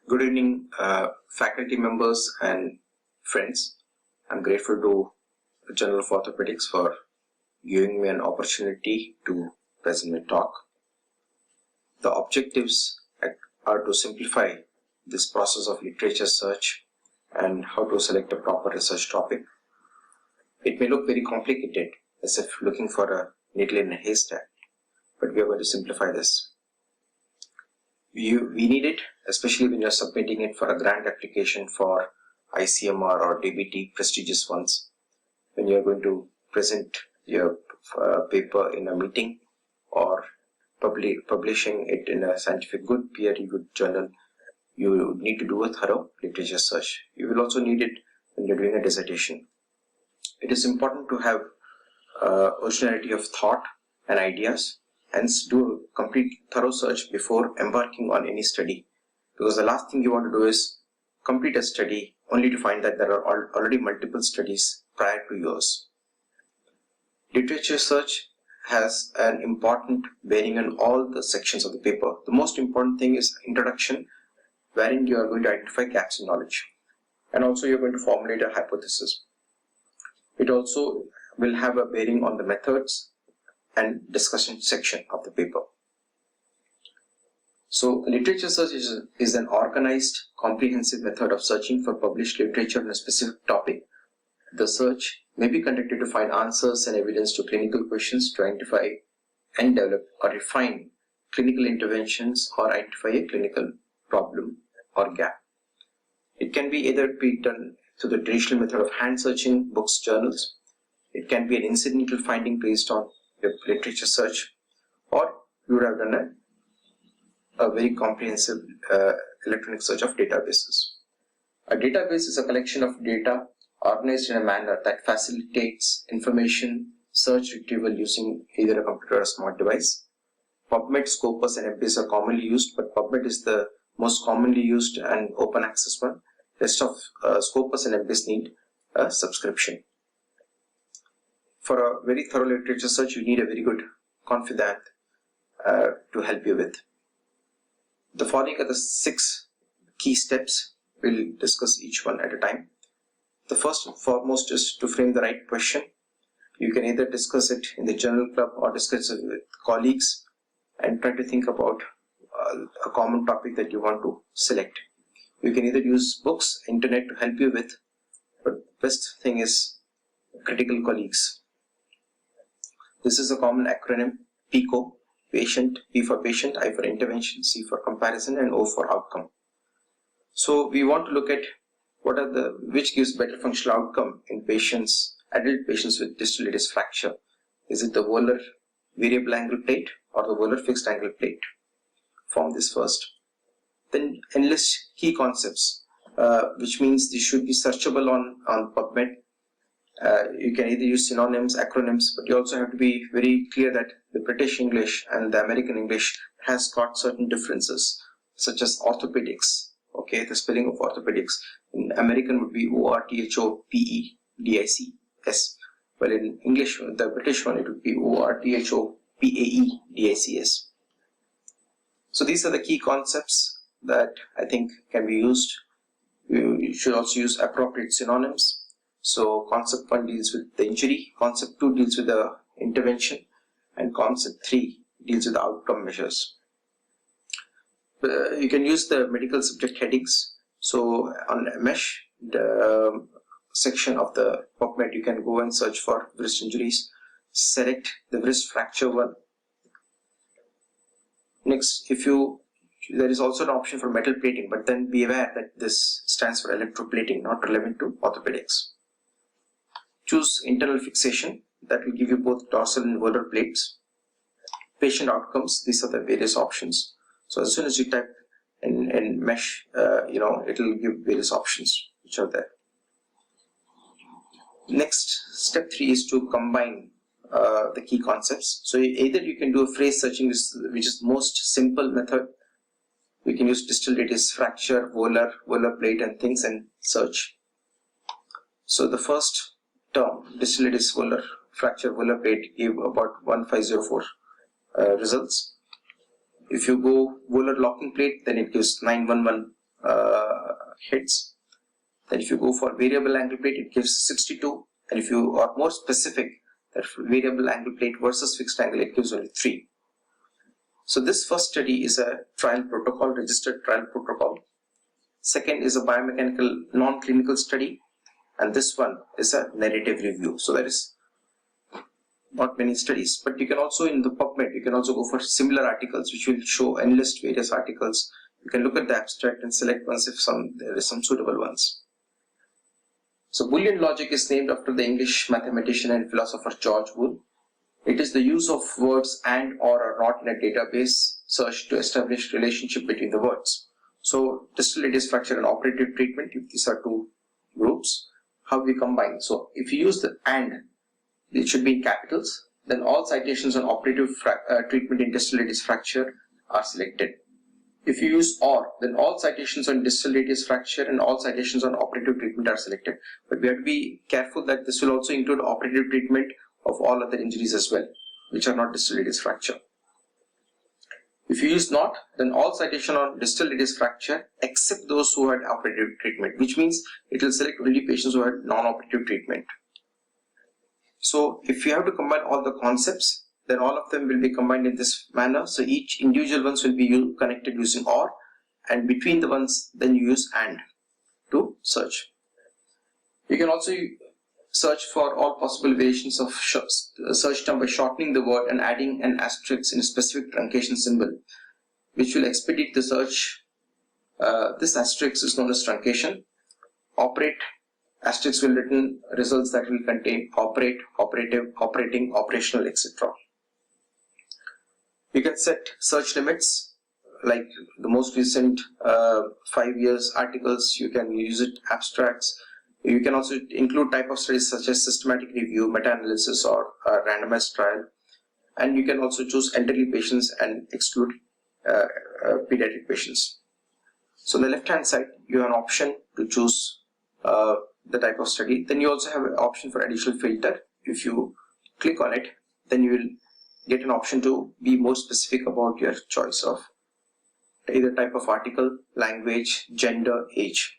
Good evening, faculty members and friends. I'm grateful to the Journal of Orthopedics for giving me an opportunity to present my talk. The objectives are to simplify this process of literature search and how to select a proper research topic. It may look very complicated, as if looking for a needle in a haystack, but we are going to simplify this. We need it, especially when you're submitting it for a grant application for ICMR or DBT, prestigious ones. When you're going to present your paper in a meeting or publishing it in a scientific good peer-reviewed journal, you need to do a thorough literature search. You will also need it when you're doing a dissertation. It is important to have originality of thought and ideas. Hence, do a complete thorough search before embarking on any study, because the last thing you want to do is complete a study only to find that there are already multiple studies prior to yours. Literature search has an important bearing on all the sections of the paper. The most important thing is introduction, wherein you are going to identify gaps in knowledge, and also you're going to formulate a hypothesis. It also will have a bearing on the methods and discussion section of the paper. So, literature search is an organized, comprehensive method of searching for published literature on a specific topic. The search may be conducted to find answers and evidence to clinical questions, to identify and develop or refine clinical interventions, or identify a clinical problem or gap. It can be either be done through the traditional method of hand searching books, journals. It can be an incidental finding based on your literature search, or you would have done a very comprehensive electronic search of databases. A database is a collection of data organized in a manner that facilitates information search retrieval using either a computer or a smart device. PubMed, Scopus and Web are commonly used, but PubMed is the most commonly used and open access one. Rest of Scopus and Web need a subscription. For a very thorough literature search, you need a very good confidant to help you with. The following are the 6 key steps. We'll discuss each one at a time. The first and foremost is to frame the right question. You can either discuss it in the journal club or discuss it with colleagues and try to think about a common topic that you want to select. You can either use books, internet to help you with, but best thing is critical colleagues. This is a common acronym: PICO, patient, P for patient, I for intervention, C for comparison, and O for outcome. So we want to look at which gives better functional outcome in patients, adult patients with distal lattice fracture. Is it the volar variable angle plate or the volar fixed angle plate? Form this first. Then enlist key concepts, which means they should be searchable on PubMed. You can either use synonyms, acronyms, but you also have to be very clear that the British English and the American English has got certain differences, such as orthopedics. Okay, the spelling of orthopedics in American would be ORTHOPEDICS, while in English, the British one, it would be ORTHOPAEDICS. So these are the key concepts that I think can be used. You should also use appropriate synonyms. So concept 1 deals with the injury, concept 2 deals with the intervention, and concept 3 deals with the outcome measures. You can use the medical subject headings. So on mesh, the section of the PubMed, you can go and search for wrist injuries. Select the wrist fracture one. Next, there is also an option for metal plating, but then be aware that this stands for electroplating, not relevant to orthopedics. Choose internal fixation, that will give you both dorsal and volar plates. Patient outcomes, these are the various options. So as soon as you type in mesh, it will give various options which are there. Next, step 3 is to combine the key concepts. So either you can do a phrase searching, which is the most simple method. We can use distal lattice fracture, volar plate and things, and search. So the first term, distal lattice volar fracture, volar plate, gave about 1504 results. If you go volar locking plate, then it gives 911 hits. Then if you go for variable angle plate, it gives 62. And if you are more specific, that variable angle plate versus fixed angle, it gives only 3. So this first study is a trial protocol, registered trial protocol. Second is a biomechanical non-clinical study. And this one is a narrative review. So there is not many studies, but you can also, in the PubMed, you can also go for similar articles, which will show Enlist various articles. You can look at the abstract and select ones if there is some suitable ones. So Boolean logic is named after the English mathematician and philosopher George Boole. It is the use of words and or not in a database search to establish relationship between the words. So distal radius fracture and operative treatment, if these are two groups, how we combine. So if you use the and, it should be in capitals, then all citations on operative treatment in distal radius fracture are selected. If you use or, then all citations on distal radius fracture and all citations on operative treatment are selected. But we have to be careful that this will also include operative treatment of all other injuries as well, which are not distal radius fracture. If you use not, then all citation on distal radius fracture except those who had operative treatment, which means it will select only patients who had non-operative treatment. So if you have to combine all the concepts, then all of them will be combined in this manner. So each individual ones will be connected using or, and between the ones then you use and to search. You can also search for all possible variations of search term by shortening the word and adding an asterisk in a specific truncation symbol, which will expedite the search. This asterisk is known as truncation. Operate asterisk will return results that will contain operate, operative, operating, operational, etc. You can set search limits, like the most recent 5 years articles. You can use it, abstracts. You can also include type of studies such as systematic review, meta-analysis, or randomized trial. And you can also choose elderly patients and exclude pediatric patients. So on the left hand side, you have an option to choose the type of study. Then you also have an option for additional filter. If you click on it, then you will get an option to be more specific about your choice of either type of article, language, gender, age.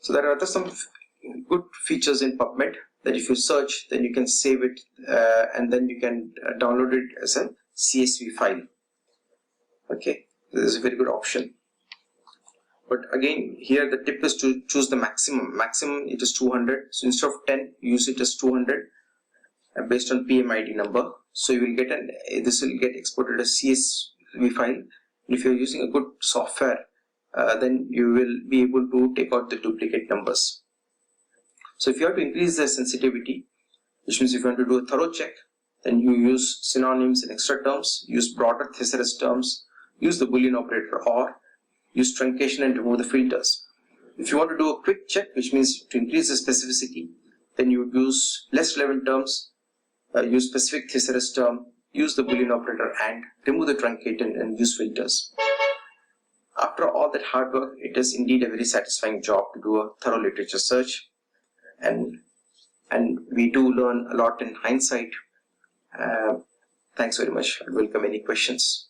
So there are some good features in PubMed that if you search, then you can save it and then you can download it as a CSV file. Okay, this is a very good option. But again, here the tip is to choose the maximum. Maximum it is 200. So instead of 10, use it as 200 based on PMID number. So you will get this will get exported as CSV file. And if you are using a good software, then you will be able to take out the duplicate numbers. So if you have to increase the sensitivity, which means if you want to do a thorough check, then you use synonyms and extra terms, use broader thesaurus terms, use the Boolean operator or use truncation and remove the filters. If you want to do a quick check, which means to increase the specificity, then you would use less relevant terms, use specific thesaurus term, use the Boolean operator and remove the truncate and use filters. After all that hard work, it is indeed a very satisfying job to do a thorough literature search, and we do learn a lot in hindsight. Thanks very much. I welcome any questions.